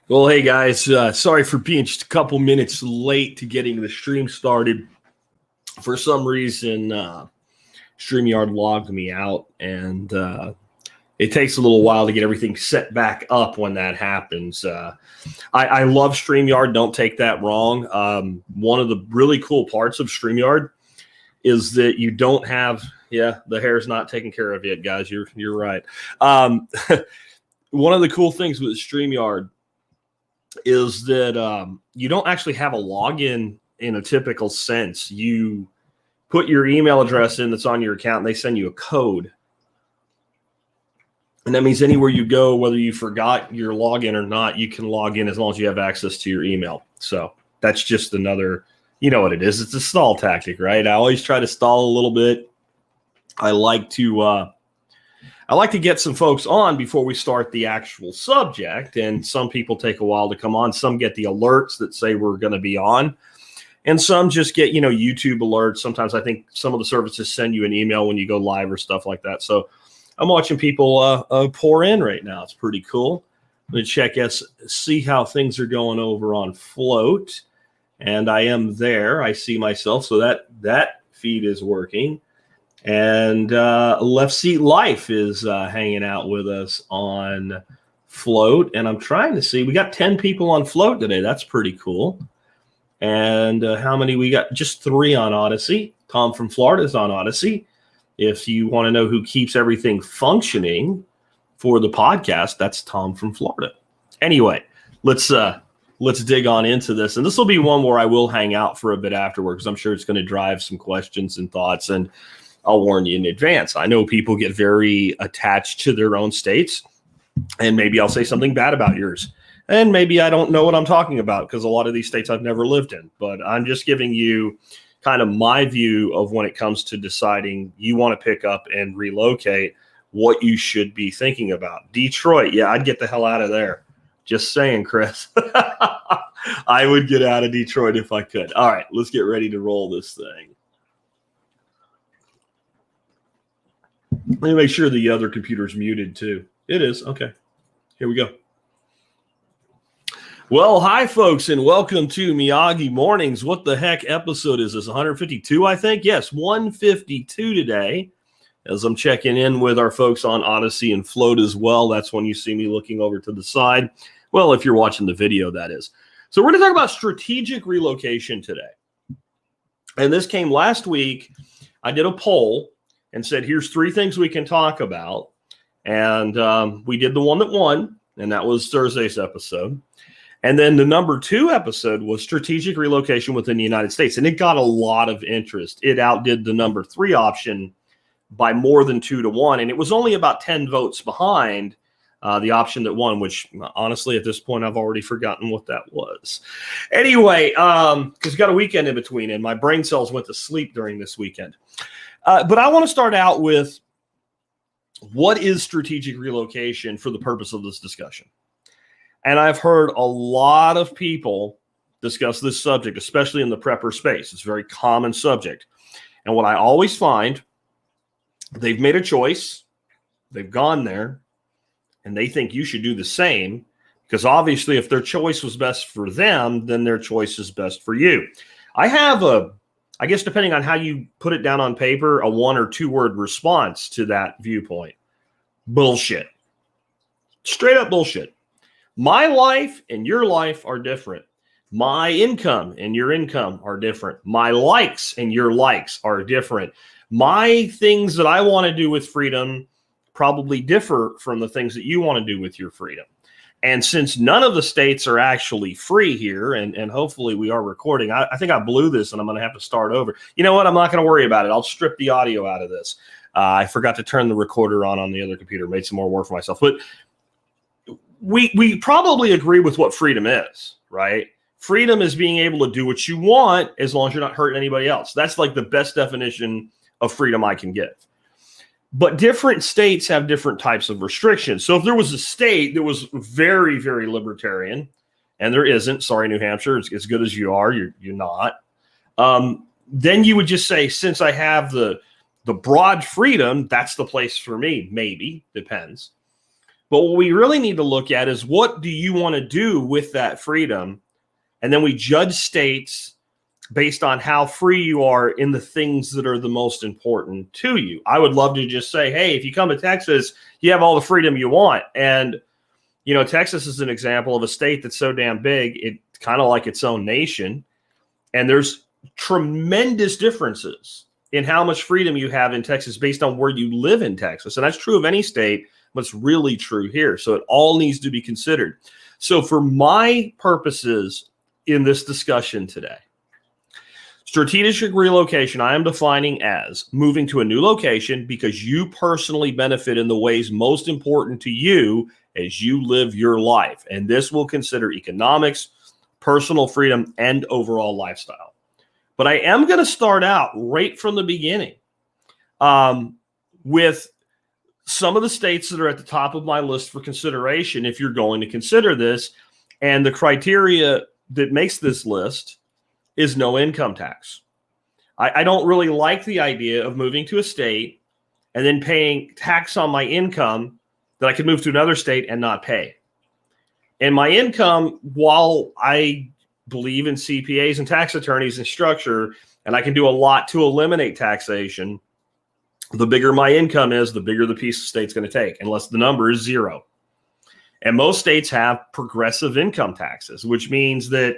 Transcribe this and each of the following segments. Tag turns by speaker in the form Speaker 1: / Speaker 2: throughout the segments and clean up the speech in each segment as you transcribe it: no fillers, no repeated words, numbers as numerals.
Speaker 1: Well, hey guys, sorry for being just a couple minutes late to getting the stream started. For some reason, StreamYard logged me out, and it takes a little while to get everything set back up when that happens. I love StreamYard, don't take that wrong. One of the really cool parts of StreamYard is that you don't have, the hair's not taking care of it, guys. You're right. One of the cool things with StreamYard is that you don't actually have a login in a typical sense. You put your email address in that's on your account, and they send you a code. And that means anywhere you go, whether you forgot your login or not, you can log in as long as you have access to your email. So that's just another, you know what it is. It's a stall tactic, right? I always try to stall a little bit. I like to get some folks on before we start the actual subject, and some people take a while to come on. Some get the alerts that say we're going to be on, and some just get, YouTube alerts. Sometimes I think some of the services send you an email when you go live or stuff like that. So I'm watching people pour in right now. It's pretty cool. I'm going to check see how things are going over on Float, and I am there. I see myself, so that feed is working. And Left Seat Life is hanging out with us on Float. And I'm trying to see. We got 10 people on Float today. That's pretty cool. And how many we got? Just 3 on Odyssey. Tom from Florida is on Odyssey. If you want to know who keeps everything functioning for the podcast, that's Tom from Florida. Anyway, let's dig on into this. And this will be one where I will hang out for a bit afterwards, because I'm sure it's going to drive some questions and thoughts. And I'll warn you in advance. I know people get very attached to their own states, and maybe I'll say something bad about yours. And maybe I don't know what I'm talking about, because a lot of these states I've never lived in. But I'm just giving you kind of my view of when it comes to deciding you want to pick up and relocate, what you should be thinking about. Detroit, yeah, I'd get the hell out of there. Just saying, Chris. I would get out of Detroit if I could. All right, let's get ready to roll this thing. Let me make sure the other computer's muted too. It is. Okay. Here we go. Well, hi, folks, and welcome to Miyagi Mornings. What the heck episode is this? 152, I think? Yes, 152 today. As I'm checking in with our folks on Odyssey and Float as well. That's when you see me looking over to the side. Well, if you're watching the video, that is. So we're going to talk about strategic relocation today. And this came last week. I did a poll and said, here's 3 things we can talk about. And we did the one that won, and that was Thursday's episode. And then the number 2 episode was strategic relocation within the United States. And it got a lot of interest. It outdid the number 3 option by more than 2 to 1. And it was only about 10 votes behind the option that won, which honestly, at this point, I've already forgotten what that was. Anyway, because we got a weekend in between, and my brain cells went to sleep during this weekend. But I want to start out with, what is strategic relocation for the purpose of this discussion? And I've heard a lot of people discuss this subject, especially in the prepper space. It's a very common subject. And what I always find, they've made a choice, they've gone there, and they think you should do the same, because obviously if their choice was best for them, then their choice is best for you. I have I guess depending on how you put it down on paper, a 1 or 2 word response to that viewpoint. Bullshit. Straight up bullshit. My life and your life are different. My income and your income are different. My likes and your likes are different. My things that I want to do with freedom probably differ from the things that you want to do with your freedom. And since none of the states are actually free here, and hopefully we are recording, I think I blew this and I'm going to have to start over. You know what? I'm not going to worry about it. I'll strip the audio out of this. I forgot to turn the recorder on the other computer, made some more work for myself. But we probably agree with what freedom is, right? Freedom is being able to do what you want as long as you're not hurting anybody else. That's like the best definition of freedom I can give. But different states have different types of restrictions. So if there was a state that was very, very libertarian, and there isn't, sorry, New Hampshire, as good as you are, you're not, then you would just say, since I have the broad freedom, that's the place for me. Maybe, depends. But what we really need to look at is, what do you want to do with that freedom? And then we judge states based on how free you are in the things that are the most important to you. I would love to just say, hey, if you come to Texas, you have all the freedom you want. And, you know, Texas is an example of a state that's so damn big, it's kind of like its own nation. And there's tremendous differences in how much freedom you have in Texas based on where you live in Texas. And that's true of any state, but it's really true here. So it all needs to be considered. So for my purposes in this discussion today, strategic relocation, I am defining as moving to a new location because you personally benefit in the ways most important to you as you live your life. And this will consider economics, personal freedom, and overall lifestyle. But I am going to start out right from the beginning with some of the states that are at the top of my list for consideration if you're going to consider this. And the criteria that makes this list is no income tax. I don't really like the idea of moving to a state and then paying tax on my income that I could move to another state and not pay. And my income, while I believe in CPAs and tax attorneys and structure, and I can do a lot to eliminate taxation, the bigger my income is, the bigger the piece the state's going to take, unless the number is zero. And most states have progressive income taxes, which means that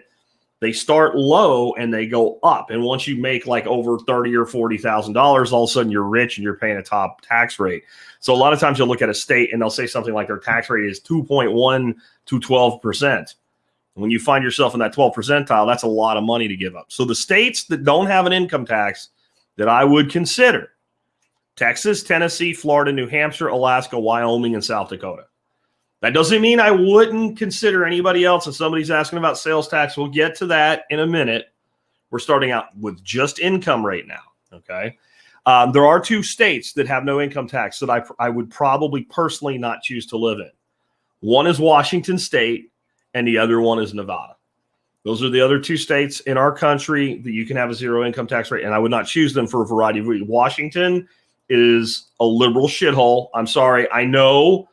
Speaker 1: they start low and they go up. And once you make like over $30,000 or $40,000, all of a sudden you're rich and you're paying a top tax rate. So a lot of times you'll look at a state and they'll say something like their tax rate is 2.1 to 12%. When you find yourself in that 12th percentile, that's a lot of money to give up. So the states that don't have an income tax that I would consider: Texas, Tennessee, Florida, New Hampshire, Alaska, Wyoming, and South Dakota. That doesn't mean I wouldn't consider anybody else. If somebody's asking about sales tax, we'll get to that in a minute. We're starting out with just income right now, okay? There are two states that have no income tax that I would probably personally not choose to live in. One is Washington State, and the other one is Nevada. Those are the other two states in our country that you can have a zero income tax rate, and I would not choose them for a variety of reasons. Washington is a liberal shithole. I'm sorry. I know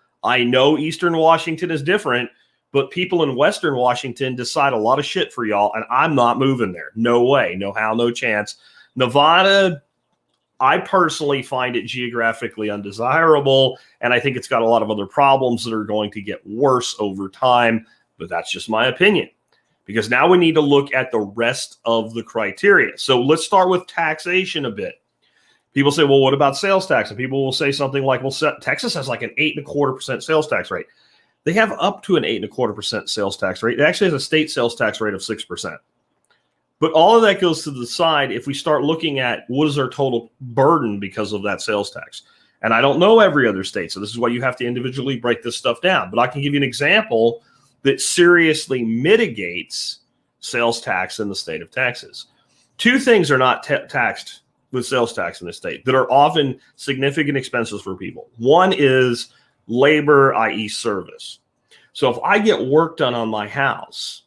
Speaker 1: Eastern Washington is different, but people in Western Washington decide a lot of shit for y'all, and I'm not moving there. No way, no how, no chance. Nevada, I personally find it geographically undesirable, and I think it's got a lot of other problems that are going to get worse over time, but that's just my opinion, because now we need to look at the rest of the criteria. So let's start with taxation a bit. People say, well, what about sales tax? And people will say something like, well, Texas has like an 8.25% sales tax rate. They have up to an 8.25% sales tax rate. It actually has a state sales tax rate of 6%. But all of that goes to the side if we start looking at what is our total burden because of that sales tax. And I don't know every other state, so this is why you have to individually break this stuff down. But I can give you an example that seriously mitigates sales tax in the state of Texas. Two things are not taxed with sales tax in the state that are often significant expenses for people. One is labor, i.e. service. So if I get work done on my house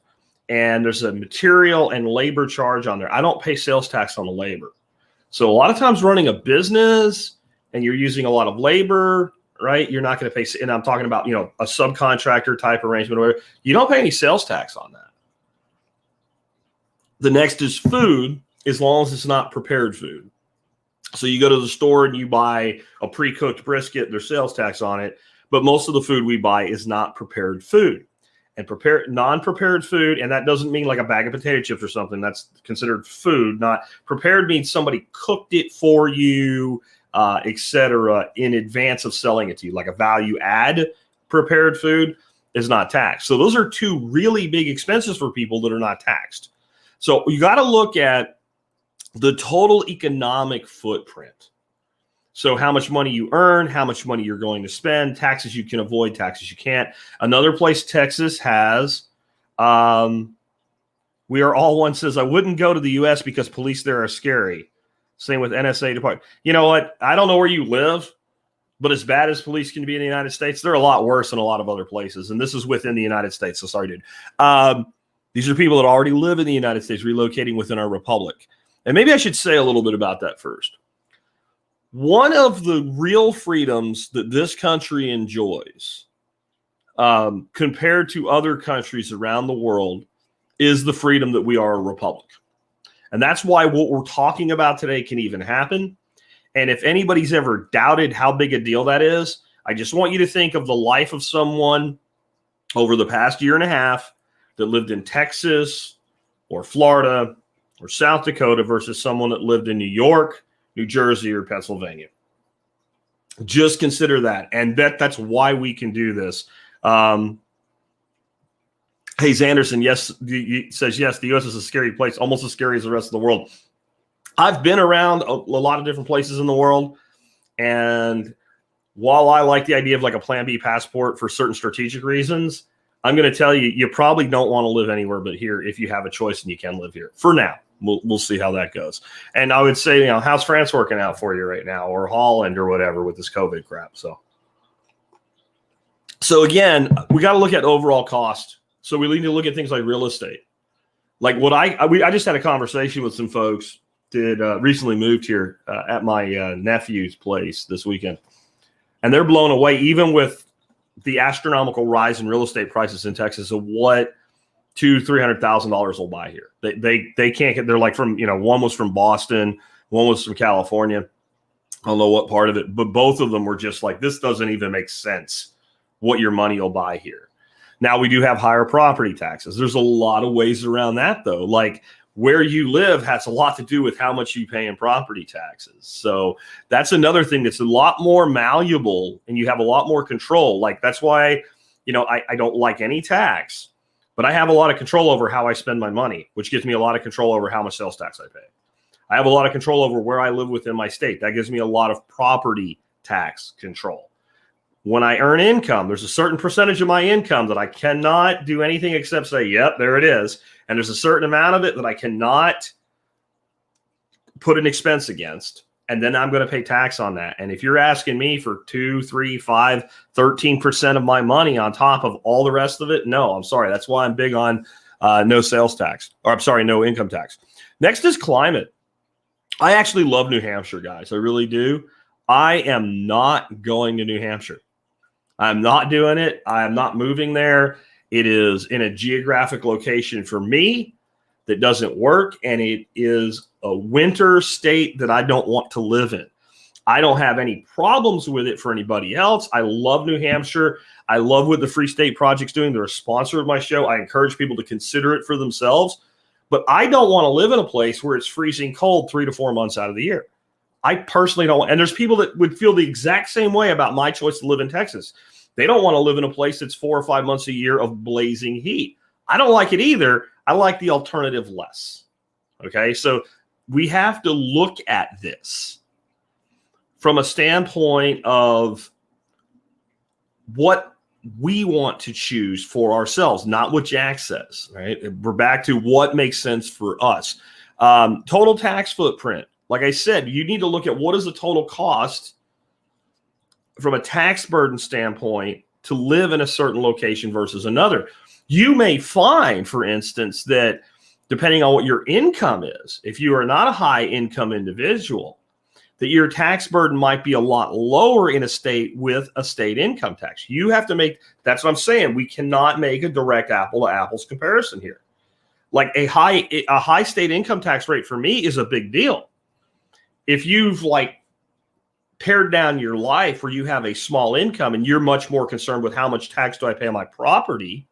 Speaker 1: and there's a material and labor charge on there, I don't pay sales tax on the labor. So a lot of times running a business and you're using a lot of labor, right? You're not going to pay, and I'm talking about, a subcontractor type arrangement or whatever. You don't pay any sales tax on that. The next is food, as long as it's not prepared food. So you go to the store and you buy a pre-cooked brisket, there's sales tax on it, but most of the food we buy is not prepared food. And non-prepared food, and that doesn't mean like a bag of potato chips or something, that's considered food. Not prepared means somebody cooked it for you, etc., in advance of selling it to you, like a value add prepared food is not taxed. So those are two really big expenses for people that are not taxed. So you got to look at the total economic footprint. So how much money you earn, how much money you're going to spend, taxes you can avoid, taxes you can't. Another place Texas has, We Are All One says, I wouldn't go to the U.S. because police there are scary. Same with NSA department. You know what? I don't know where you live, but as bad as police can be in the United States, they're a lot worse in a lot of other places. And this is within the United States. So sorry, dude. These are people that already live in the United States, relocating within our republic. And maybe I should say a little bit about that first. One of the real freedoms that this country enjoys compared to other countries around the world is the freedom that we are a republic. And that's why what we're talking about today can even happen. And if anybody's ever doubted how big a deal that is, I just want you to think of the life of someone over the past year and a half that lived in Texas or Florida or South Dakota versus someone that lived in New York, New Jersey, or Pennsylvania. Just consider that. And that's why we can do this. Hayes Anderson, yes, says, yes, the U.S. is a scary place, almost as scary as the rest of the world. I've been around a lot of different places in the world. And while I like the idea of like a Plan B passport for certain strategic reasons, I'm going to tell you, you probably don't want to live anywhere but here if you have a choice and you can live here. For now, we'll see how that goes. And I would say, how's France working out for you right now, or Holland or whatever with this COVID crap? So again, we got to look at overall cost. So we need to look at things like real estate. Like what I just had a conversation with some folks that recently moved here at my nephew's place this weekend. And they're blown away, even with the astronomical rise in real estate prices in Texas, of what $200,000-$300,000 will buy here. They can't get. They're like from one was from Boston, one was from California. I don't know what part of it, but both of them were just like, this doesn't even make sense what your money will buy here. Now we do have higher property taxes. There's a lot of ways around that though. Like where you live has a lot to do with how much you pay in property taxes. So that's another thing that's a lot more malleable and you have a lot more control. Like that's why, I don't like any tax, but I have a lot of control over how I spend my money, which gives me a lot of control over how much sales tax I pay. I have a lot of control over where I live within my state. That gives me a lot of property tax control. When I earn income, there's a certain percentage of my income that I cannot do anything except say, yep, there it is. And there's a certain amount of it that I cannot put an expense against. And then I'm going to pay tax on that. And if you're asking me for 2, 3, 5, 13% of my money on top of all the rest of it, no, I'm sorry. That's why I'm big on no sales tax, or I'm sorry, no income tax. Next is climate. I actually love New Hampshire, guys. I really do. I am not going to New Hampshire. I'm not doing it. I am not moving there. It is in a geographic location for me that doesn't work, and it is a winter state that I don't want to live in. I don't have any problems with it for anybody else. I love New Hampshire. I love what the Free State Project's doing. They're a sponsor of my show. I encourage people to consider it for themselves, but I don't want to live in a place where it's freezing cold 3 to 4 months out of the year. I personally don't. And there's people that would feel the exact same way about my choice to live in Texas. They don't want to live in a place that's 4 or 5 months a year of blazing heat. I don't like it either. I like the alternative less. Okay, so we have to look at this from a standpoint of what we want to choose for ourselves, not what Jack says, right? We're back to what makes sense for us. Total tax footprint. Like I said, you need to look at what is the total cost from a tax burden standpoint to live in a certain location versus another. You may find, for instance, that depending on what your income is, if you are not a high income individual, that your tax burden might be a lot lower in a state with a state income tax. You have to make, that's what I'm saying. We cannot make a direct apple to apples comparison here. Like a high state income tax rate for me is a big deal. If you've pared down your life where you have a small income and you're much more concerned with how much tax do I pay on my property,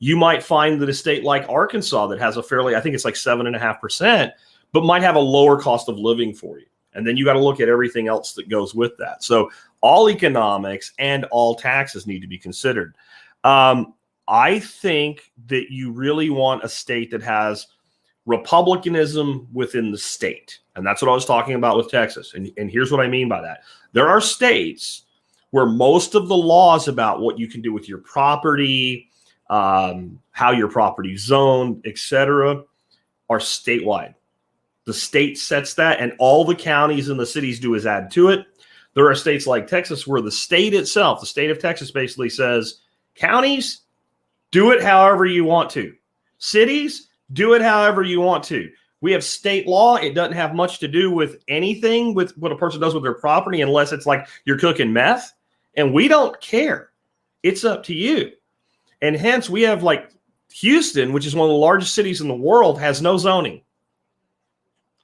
Speaker 1: you might find that a state like Arkansas that has a fairly, I think it's like 7.5%, but might have a lower cost of living for you. And then you got to look at everything else that goes with that. So all economics and all taxes need to be considered. I think that you really want a state that has republicanism within the state. And that's what I was talking about with Texas. And here's what I mean by that. There are states where most of the laws about what you can do with your property, how your property is zoned, etc., are statewide. The state sets that, and all the counties and the cities do is add to it. There are states like Texas where the state itself, the state of Texas, basically says, counties, do it however you want to. Cities, do it however you want to. We have state law. It doesn't have much to do with anything with what a person does with their property unless it's like you're cooking meth, and we don't care. It's up to you. And hence we have like Houston, which is one of the largest cities in the world, has no zoning,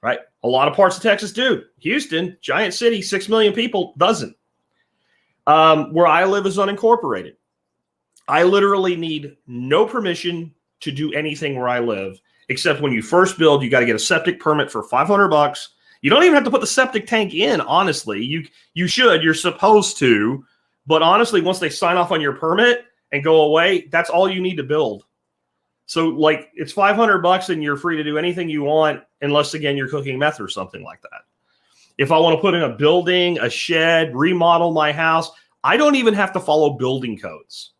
Speaker 1: right? A lot of parts of Texas do. Houston, giant city, 6 million people, doesn't. Where I live is unincorporated. I literally need no permission to do anything where I live, except when you first build, you got to get a septic permit for $500. You don't even have to put the septic tank in, honestly. You should. You're supposed to. But honestly, once they sign off on your permit and go away, that's all you need to build. So, like, it's $500 and you're free to do anything you want, unless, again, you're cooking meth or something like that. If I want to put in a building, a shed, remodel my house, I don't even have to follow building codes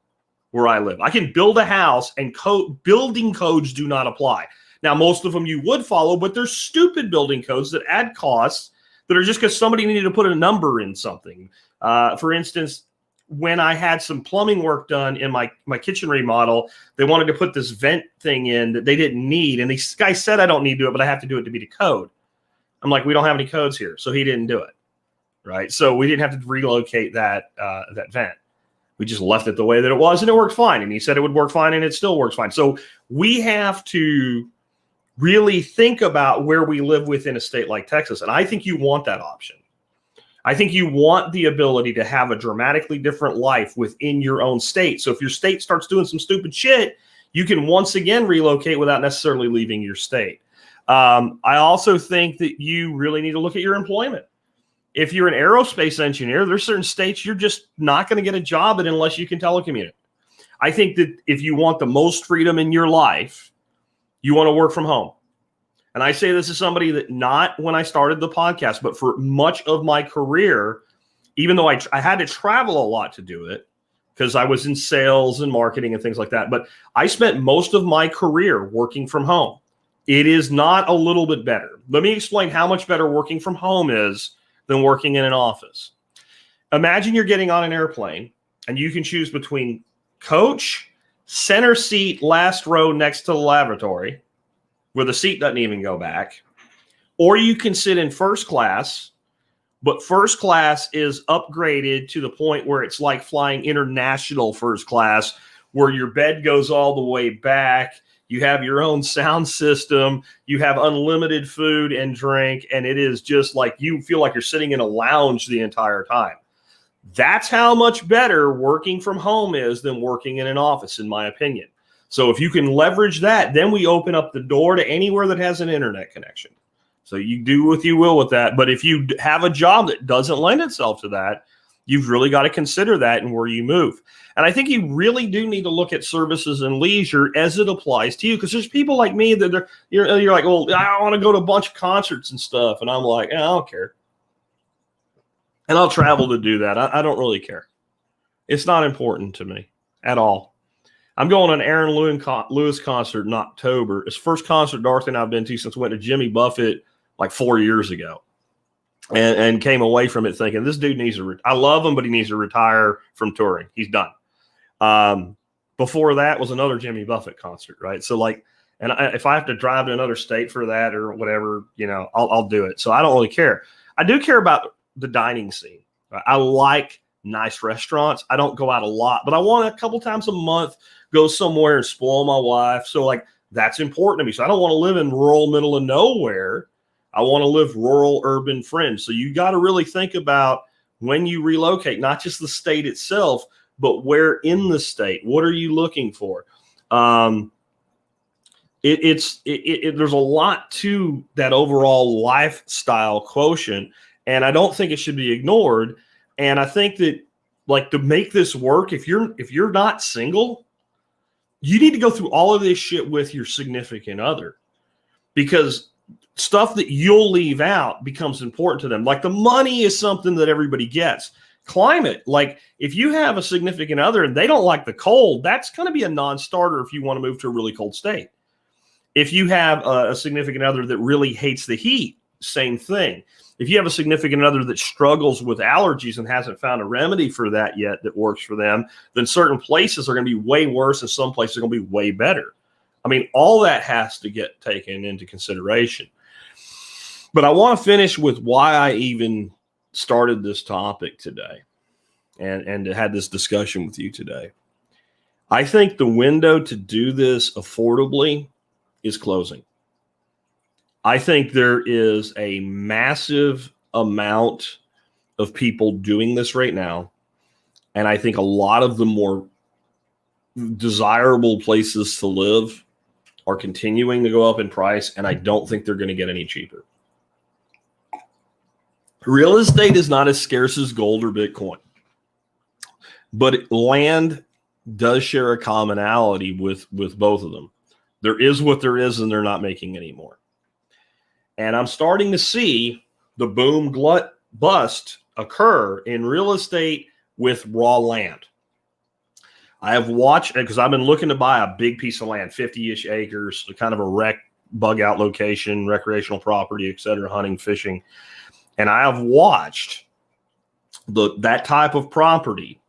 Speaker 1: where I live. I can build a house and building codes do not apply. Now, most of them you would follow, but there's stupid building codes that add costs that are just because somebody needed to put a number in something. For instance, when I had some plumbing work done in my kitchen remodel, they wanted to put this vent thing in that they didn't need. And this guy said, I don't need to do it, but I have to do it to be the code. I'm like, we don't have any codes here. So he didn't do it. Right. So we didn't have to relocate that vent. We just left it the way that it was and it worked fine. And he said it would work fine and it still works fine. So we have to really think about where we live within a state like Texas. And I think you want that option. I think you want the ability to have a dramatically different life within your own state. So if your state starts doing some stupid shit, you can once again relocate without necessarily leaving your state. I also think that you really need to look at your employment. If you're an aerospace engineer, there's certain states you're just not going to get a job in unless you can telecommute. I think that if you want the most freedom in your life, you want to work from home. And I say this as somebody that not when I started the podcast, but for much of my career, even though I had to travel a lot to do it because I was in sales and marketing and things like that. But I spent most of my career working from home. It is not a little bit better. Let me explain how much better working from home is than working in an office. Imagine you're getting on an airplane and you can choose between coach, center seat, last row next to the lavatory, where the seat doesn't even go back, or you can sit in first class, but first class is upgraded to the point where it's like flying international first class, where your bed goes all the way back. You have your own sound system. You have unlimited food and drink. And it is just like you feel like you're sitting in a lounge the entire time. That's how much better working from home is than working in an office, in my opinion. So if you can leverage that, then we open up the door to anywhere that has an internet connection. So you do what you will with that. But if you have a job that doesn't lend itself to that, you've really got to consider that and where you move. And I think you really do need to look at services and leisure as it applies to you, because there's people like me that you're like, well, I want to go to a bunch of concerts and stuff. And I'm like, I don't care. And I'll travel to do that. I don't really care. It's not important to me at all. I'm going to an Aaron Lewis concert in October. It's the first concert Dorothy and I have been to since we went to Jimmy Buffett like 4 years ago. And came away from it thinking, this dude needs to I love him, but he needs to retire from touring. He's done. Before that was another Jimmy Buffett concert, right? So like, and if I have to drive to another state for that or whatever, I'll do it. So I don't really care. I do care about the dining scene. Right? I like nice restaurants. I don't go out a lot, but I want a couple times a month go somewhere and spoil my wife. So like, that's important to me. So I don't want to live in rural middle of nowhere. I want to live rural, urban fringe. So you got to really think about when you relocate, not just the state itself, but where in the state. What are you looking for? There's a lot to that overall lifestyle quotient, and I don't think it should be ignored. And I think that, like, to make this work, if you're not single, you need to go through all of this shit with your significant other, because stuff that you'll leave out becomes important to them. Like the money is something that everybody gets. Climate, like if you have a significant other and they don't like the cold, that's going to be a non-starter if you want to move to a really cold state. If you have a significant other that really hates the heat, same thing. If you have a significant other that struggles with allergies and hasn't found a remedy for that yet that works for them, then certain places are going to be way worse and some places are going to be way better. I mean, all that has to get taken into consideration. But I want to finish with why I even started this topic today. and to have this discussion with you today. I think the window to do this affordably is closing. I think there is a massive amount of people doing this right now. And I think a lot of the more desirable places to live are continuing to go up in price. And I don't think they're going to get any cheaper. Real estate is not as scarce as gold or Bitcoin, but land does share a commonality with both of them. There is what there is, and they're not making any more. And I'm starting to see the boom glut bust occur in real estate with raw land. I have watched, because I've been looking to buy a big piece of land, 50-ish acres, kind of a bug out location, recreational property, et cetera, hunting, fishing. And I have watched that type of property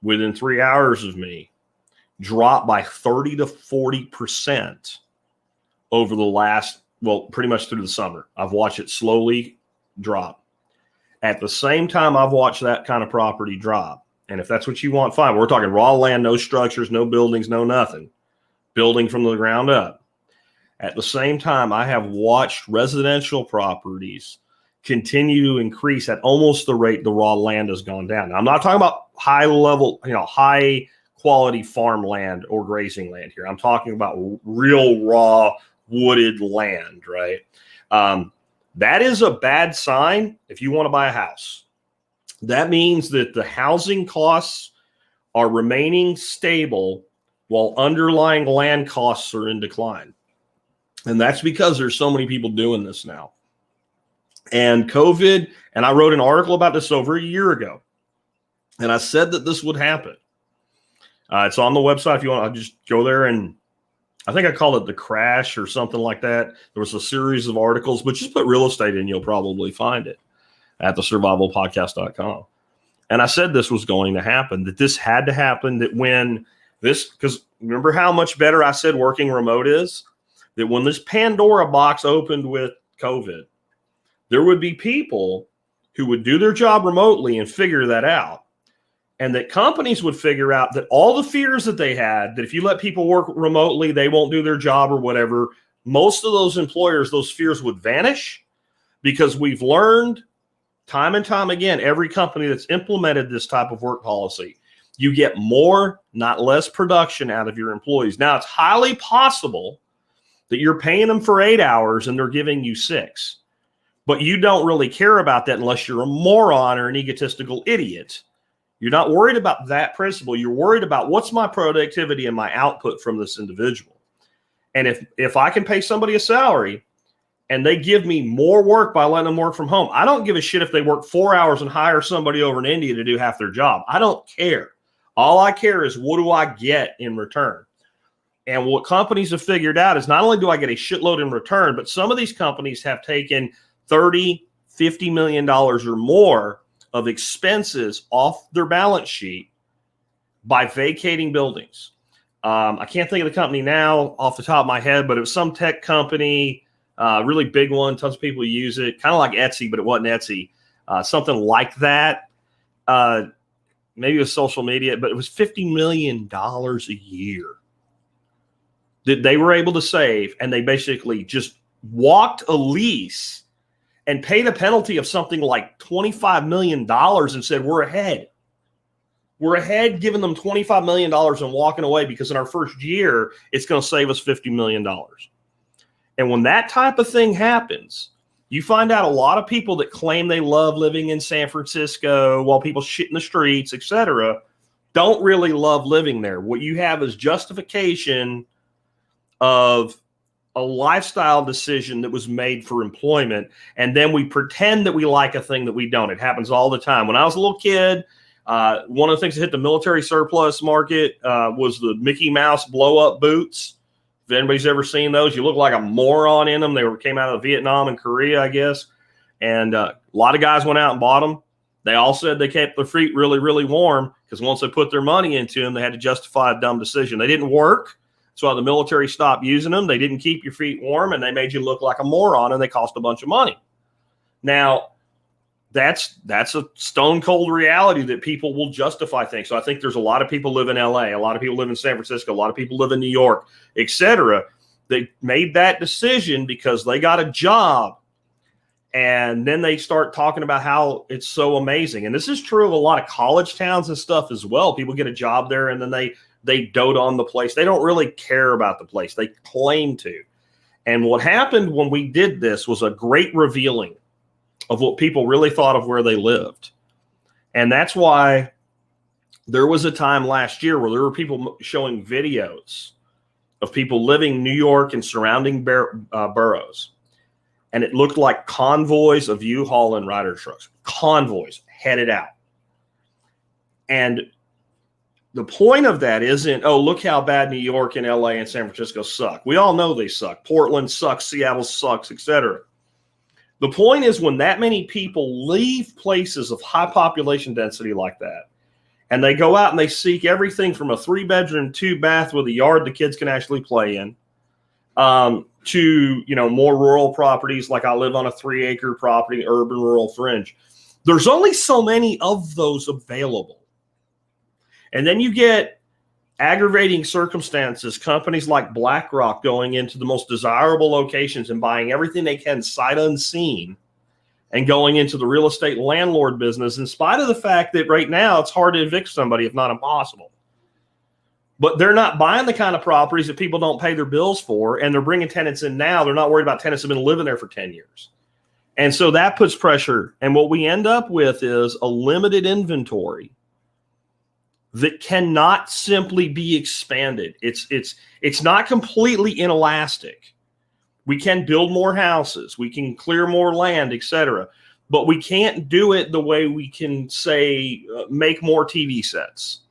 Speaker 1: within 3 hours of me drop by 30 to 40% over the last, pretty much through the summer. I've watched it slowly drop. At the same time, I've watched that kind of property drop. And if that's what you want, fine. We're talking raw land, no structures, no buildings, no nothing. Building from the ground up. At the same time, I have watched residential properties continue to increase at almost the rate the raw land has gone down. Now, I'm not talking about high level, high quality farmland or grazing land here. I'm talking about real raw wooded land, right? That is a bad sign if you want to buy a house. That means that the housing costs are remaining stable while underlying land costs are in decline. And that's because there's so many people doing this now. And COVID, and I wrote an article about this over a year ago, and I said that this would happen. It's on the website if you want. I'll just go there, and I think I called it the crash or something like that. There was a series of articles, but just put real estate in, you'll probably find it at thesurvivalpodcast.com. And I said this was going to happen, that this had to happen, that when this, because remember how much better I said working remote is? That when this Pandora box opened with COVID, there would be people who would do their job remotely and figure that out. And that companies would figure out that all the fears that they had, that if you let people work remotely, they won't do their job or whatever, most of those employers, those fears would vanish, because we've learned time and time again, every company that's implemented this type of work policy, you get more, not less production out of your employees. Now, it's highly possible that you're paying them for 8 hours and they're giving you 6. But you don't really care about that unless you're a moron or an egotistical idiot. You're not worried about that principle. You're worried about what's my productivity and my output from this individual. And if I can pay somebody a salary and they give me more work by letting them work from home, I don't give a shit if they work 4 hours and hire somebody over in India to do half their job. I don't care. All I care is, what do I get in return? And what companies have figured out is, not only do I get a shitload in return, but some of these companies have taken $30, $50 million or more of expenses off their balance sheet by vacating buildings. I can't think of the company now off the top of my head, but it was some tech company, really big one. Tons of people use it, kind of like Etsy, but it wasn't Etsy. Something like that. Maybe it was social media, but it was $50 million a year that they were able to save. And they basically just walked a lease and paid a penalty of something like $25 million and said, we're ahead. We're ahead, giving them $25 million and walking away, because in our first year, it's going to save us $50 million. And when that type of thing happens, you find out a lot of people that claim they love living in San Francisco while people shit in the streets, etc., don't really love living there. What you have is justification of a lifestyle decision that was made for employment, and then we pretend that we like a thing that we don't. It happens all the time. When I was a little kid, one of the things that hit the military surplus market was the Mickey Mouse blow-up boots. If anybody's ever seen those, you look like a moron in them. They came out of Vietnam and Korea, I guess. And a lot of guys went out and bought them. They all said they kept their feet really, really warm, because once they put their money into them, they had to justify a dumb decision. They didn't work. So the military stopped using them. They didn't keep your feet warm, and they made you look like a moron, and they cost a bunch of money. Now, that's a stone cold reality that people will justify things. So I think there's a lot of people live in LA, a lot of people live in San Francisco, a lot of people live in New York, etc. They made that decision because they got a job, and then they start talking about how it's so amazing. And this is true of a lot of college towns and stuff as well. People get a job there and then they dote on the place. They don't really care about the place. They claim to. And what happened when we did this was a great revealing of what people really thought of where they lived. And that's why there was a time last year where there were people showing videos of people living in New York and surrounding boroughs. And it looked like convoys of U-Haul and Ryder trucks, convoys headed out. And the point of that isn't, oh, look how bad New York and LA and San Francisco suck. We all know they suck. Portland sucks, Seattle sucks, etc. The point is when that many people leave places of high population density like that, and they go out and they seek everything from a 3-bedroom, 2-bath with a yard the kids can actually play in, to, more rural properties. Like I live on a 3-acre property, urban rural fringe. There's only so many of those available. And then you get aggravating circumstances, companies like BlackRock going into the most desirable locations and buying everything they can sight unseen and going into the real estate landlord business, in spite of the fact that right now it's hard to evict somebody, if not impossible. But they're not buying the kind of properties that people don't pay their bills for, and they're bringing tenants in now. They're not worried about tenants that have been living there for 10 years. And so that puts pressure. And what we end up with is a limited inventory that cannot simply be expanded. It's not completely inelastic. We can build more houses, we can clear more land, etc. But we can't do it the way we can say make more TV sets.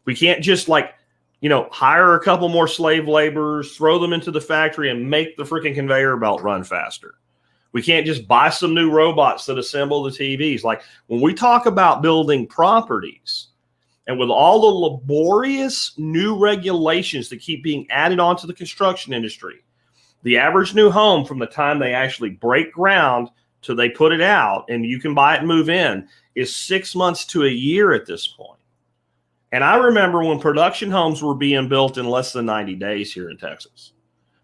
Speaker 1: We can't just hire a couple more slave laborers, throw them into the factory, and make the freaking conveyor belt run faster. We can't just buy some new robots that assemble the TVs. Like when we talk about building properties, and with all the laborious new regulations that keep being added onto the construction industry, the average new home from the time they actually break ground till they put it out and you can buy it and move in is 6 months to a year at this point. And I remember when production homes were being built in less than 90 days here in Texas.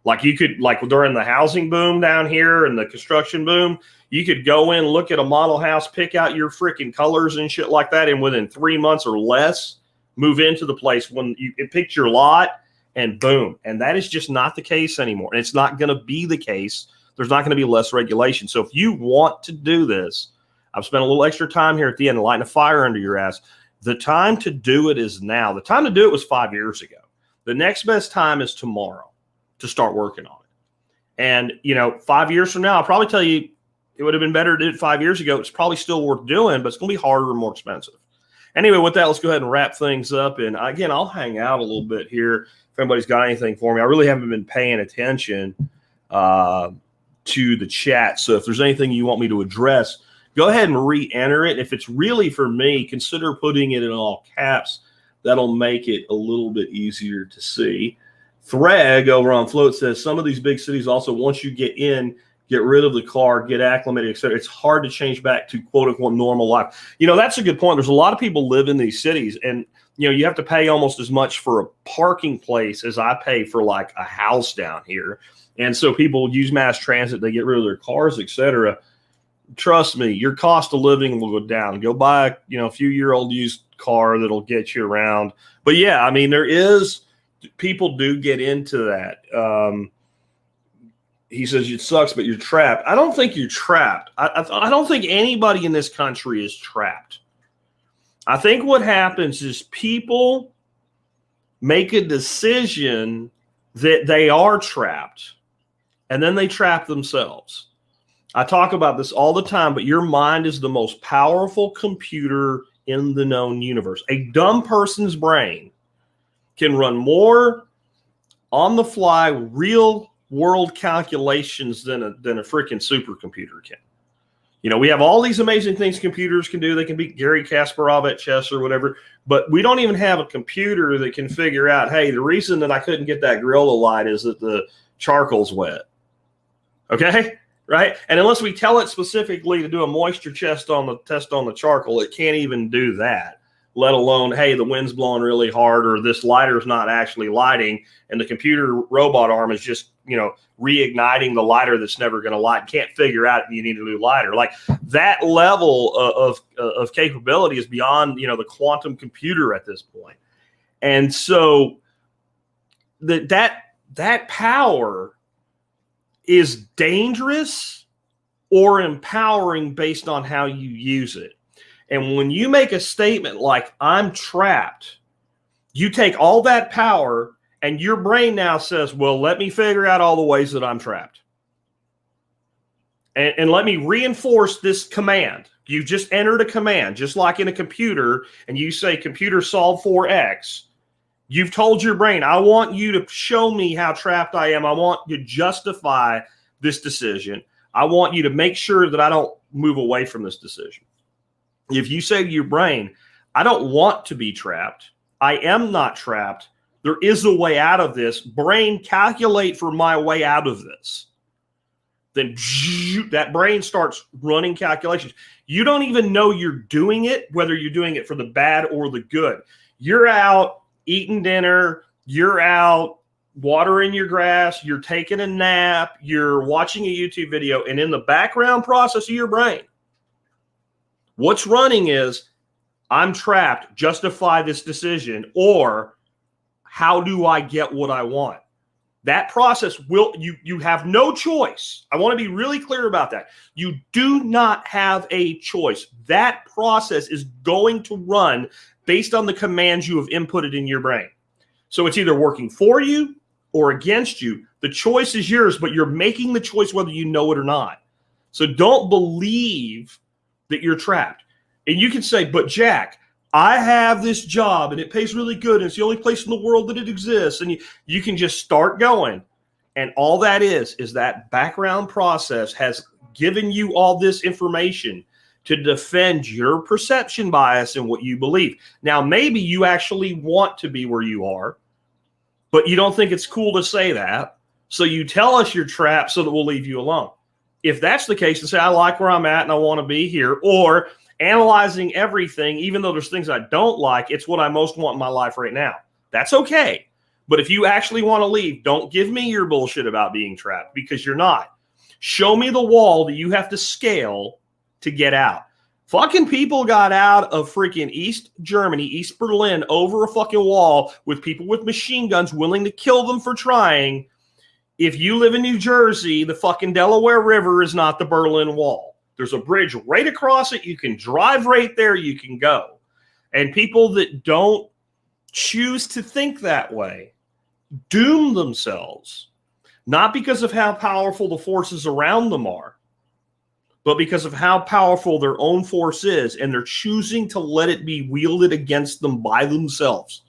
Speaker 1: Like during the housing boom down here and the construction boom, you could go in, look at a model house, pick out your freaking colors and shit like that, and within 3 months or less, move into the place when you picked your lot, and boom. And that is just not the case anymore. And it's not going to be the case. There's not going to be less regulation. So if you want to do this, I've spent a little extra time here at the end lighting a fire under your ass. The time to do it is now. The time to do it was 5 years ago. The next best time is tomorrow to start working on it. And, 5 years from now, I'll probably tell you it would have been better to do it 5 years ago. It's probably still worth doing, but it's going to be harder and more expensive. Anyway, with that, let's go ahead and wrap things up. And again, I'll hang out a little bit here if anybody's got anything for me. I really haven't been paying attention to the chat. So if there's anything you want me to address, go ahead and re-enter it. If it's really for me, consider putting it in all caps. That'll make it a little bit easier to see. Threg over on Float says some of these big cities also, once you get in, get rid of the car, get acclimated, etc. It's hard to change back to quote unquote normal life. That's a good point. There's a lot of people live in these cities, and you have to pay almost as much for a parking place as I pay for like a house down here. And so people use mass transit, they get rid of their cars, etc. Trust me, your cost of living will go down. Go buy a few-year-old used car that'll get you around. But yeah, people do get into that. He says it sucks, but you're trapped. I don't think you're trapped. I don't think anybody in this country is trapped. I think what happens is people make a decision that they are trapped, and then they trap themselves. I talk about this all the time, but your mind is the most powerful computer in the known universe. A dumb person's brain can run more on the fly, real world calculations than a freaking supercomputer can. We have all these amazing things computers can do. They can beat Gary Kasparov at chess or whatever, but we don't even have a computer that can figure out, hey, the reason that I couldn't get that grill to light is that the charcoal's wet. Okay? right? And unless we tell it specifically to do a moisture test on the charcoal, it can't even do that, let alone, hey, the wind's blowing really hard, or this lighter's not actually lighting, and the computer robot arm is just, reigniting the lighter that's never going to light. Can't figure out you need a new lighter. Like that level of capability is beyond, the quantum computer at this point. And so that power is dangerous or empowering based on how you use it. And when you make a statement like, I'm trapped, you take all that power and your brain now says, well, let me figure out all the ways that I'm trapped. And let me reinforce this command. You just entered a command, just like in a computer, and you say, computer, solve for X. You've told your brain, I want you to show me how trapped I am. I want you to justify this decision. I want you to make sure that I don't move away from this decision. If you say to your brain, I don't want to be trapped. I am not trapped. There is a way out of this. Brain, calculate for my way out of this. Then that brain starts running calculations. You don't even know you're doing it, whether you're doing it for the bad or the good. You're out eating dinner. You're out watering your grass. You're taking a nap. You're watching a YouTube video. And in the background process of your brain, what's running is, I'm trapped, justify this decision, or how do I get what I want? That process you have no choice. I want to be really clear about that. You do not have a choice. That process is going to run based on the commands you have inputted in your brain. So it's either working for you or against you. The choice is yours, but you're making the choice whether you know it or not. So don't believe that you're trapped. And you can say, but Jack, I have this job and it pays really good and it's the only place in the world that it exists. And you can just start going. And all that is that background process has given you all this information to defend your perception bias and what you believe. Now, maybe you actually want to be where you are, but you don't think it's cool to say that. So you tell us you're trapped so that we'll leave you alone. If that's the case, then say, I like where I'm at and I want to be here. Or analyzing everything, even though there's things I don't like, it's what I most want in my life right now. That's okay. But if you actually want to leave, don't give me your bullshit about being trapped, because you're not. Show me the wall that you have to scale to get out. Fucking people got out of freaking East Germany, East Berlin, over a fucking wall with people with machine guns willing to kill them for trying. If you live in New Jersey, the fucking Delaware River is not the Berlin Wall. There's a bridge right across it. You can drive right there. You can go. And people that don't choose to think that way doom themselves, not because of how powerful the forces around them are, but because of how powerful their own force is, and they're choosing to let it be wielded against them by themselves.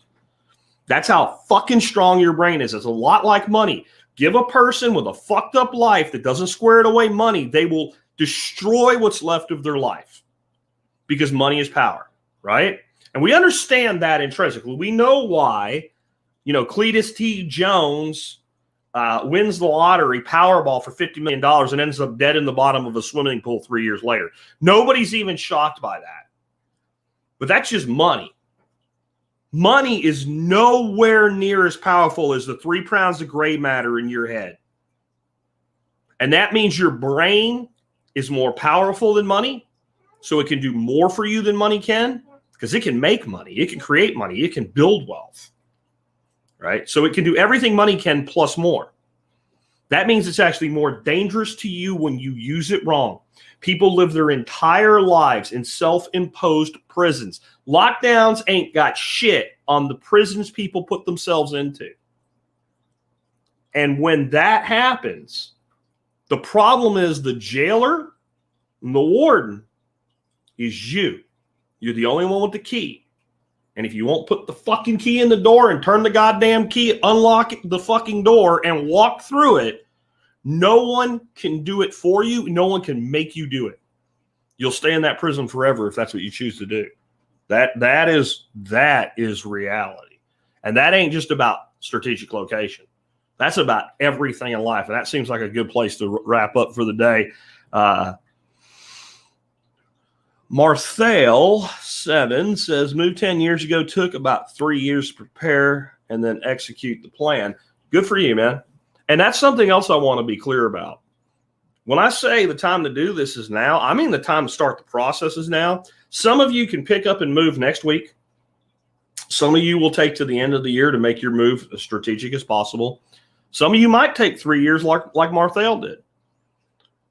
Speaker 1: That's how fucking strong your brain is. It's a lot like money. Give a person with a fucked up life that doesn't square it away money, they will destroy what's left of their life, because money is power, right? And we understand that intrinsically. We know why, Cletus T. Jones wins the lottery Powerball for $50 million and ends up dead in the bottom of a swimming pool 3 years later. Nobody's even shocked by that. But that's just money. Money is nowhere near as powerful as the 3 pounds of gray matter in your head. And that means your brain is more powerful than money, so it can do more for you than money can, because it can make money, it can create money, it can build wealth, right? So it can do everything money can plus more. That means it's actually more dangerous to you when you use it wrong. People live their entire lives in self-imposed prisons. Lockdowns ain't got shit on the prisons people put themselves into. And when that happens, the problem is the jailer and the warden is you. You're the only one with the key. And if you won't put the fucking key in the door and turn the goddamn key, unlock the fucking door and walk through it, no one can do it for you. No one can make you do it. You'll stay in that prison forever if that's what you choose to do. That is reality. And that ain't just about strategic location. That's about everything in life. And that seems like a good place to wrap up for the day. Marthale 7 says, moved 10 years ago, took about 3 years to prepare and then execute the plan. Good for you, man. And that's something else I want to be clear about. When I say the time to do this is now, I mean the time to start the process is now. Some of you can pick up and move next week. Some of you will take to the end of the year to make your move as strategic as possible. Some of you might take 3 years like Marthale did.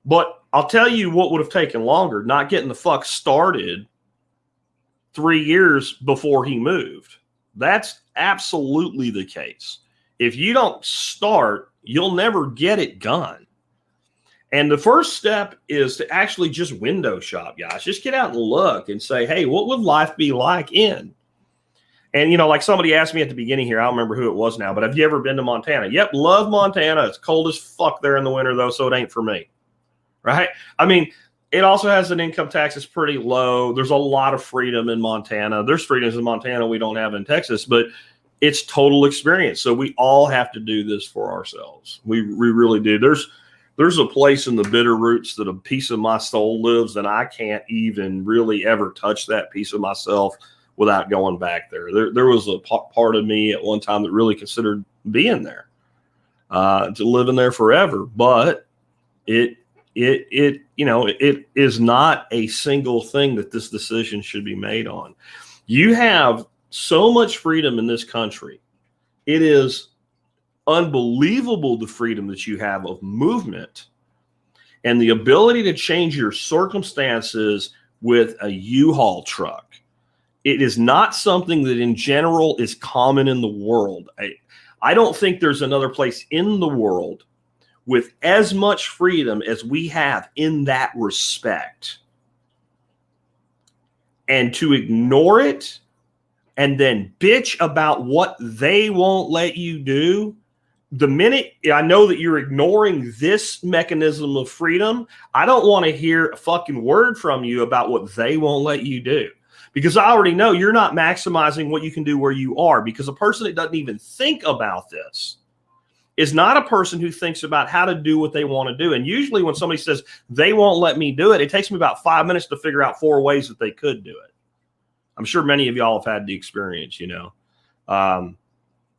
Speaker 1: But I'll tell you what would have taken longer, not getting the fuck started 3 years before he moved. That's absolutely the case. If you don't start, you'll never get it done. And the first step is to actually just window shop, guys. Just get out and look and say, hey, what would life be like in? And, you know, like somebody asked me at the beginning here, I don't remember who it was now, but have you ever been to Montana? Yep, love Montana. It's cold as fuck there in the winter, though, so it ain't for me. Right? I mean, it also has an income tax that's pretty low. There's a lot of freedom in Montana. There's freedoms in Montana we don't have in Texas, but it's total experience. So we all have to do this for ourselves. We really do. There's a place in the Bitter Roots that a piece of my soul lives, and I can't even really ever touch that piece of myself without going back there. There was a part of me at one time that really considered being there, to living there forever. But it is not a single thing that this decision should be made on. You have so much freedom in this country. It is unbelievable the freedom that you have of movement and the ability to change your circumstances with a U-Haul truck. It is not something that in general is common in the world. I don't think there's another place in the world with as much freedom as we have in that respect. And to ignore it and then bitch about what they won't let you do, the minute I know that you're ignoring this mechanism of freedom, I don't want to hear a fucking word from you about what they won't let you do. Because I already know you're not maximizing what you can do where you are. Because a person that doesn't even think about this is not a person who thinks about how to do what they want to do. And usually when somebody says they won't let me do it, it takes me about 5 minutes to figure out 4 ways that they could do it. I'm sure many of y'all have had the experience, you know.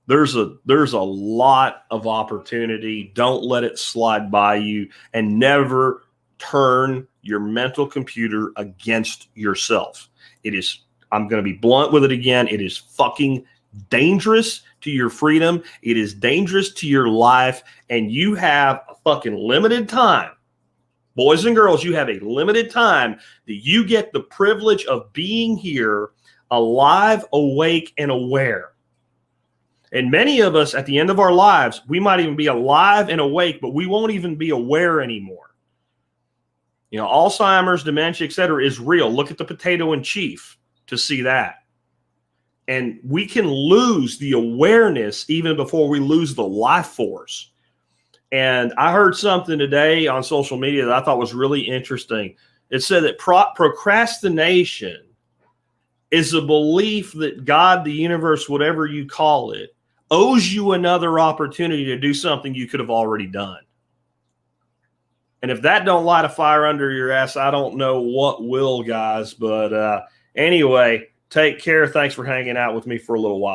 Speaker 1: There's a lot of opportunity. Don't let it slide by you, and never turn your mental computer against yourself. It is, I'm going to be blunt with it again. It is fucking dangerous to your freedom. It is dangerous to your life. And you have a fucking limited time. Boys and girls, you have a limited time that you get the privilege of being here alive, awake, and aware. And many of us at the end of our lives, we might even be alive and awake, but we won't even be aware anymore. You know, Alzheimer's, dementia, et cetera, is real. Look at the potato in chief to see that. And we can lose the awareness even before we lose the life force. And I heard something today on social media that I thought was really interesting. It said that procrastination is a belief that God, the universe, whatever you call it, owes you another opportunity to do something you could have already done. And if that don't light a fire under your ass, I don't know what will, guys. But anyway, take care. Thanks for hanging out with me for a little while.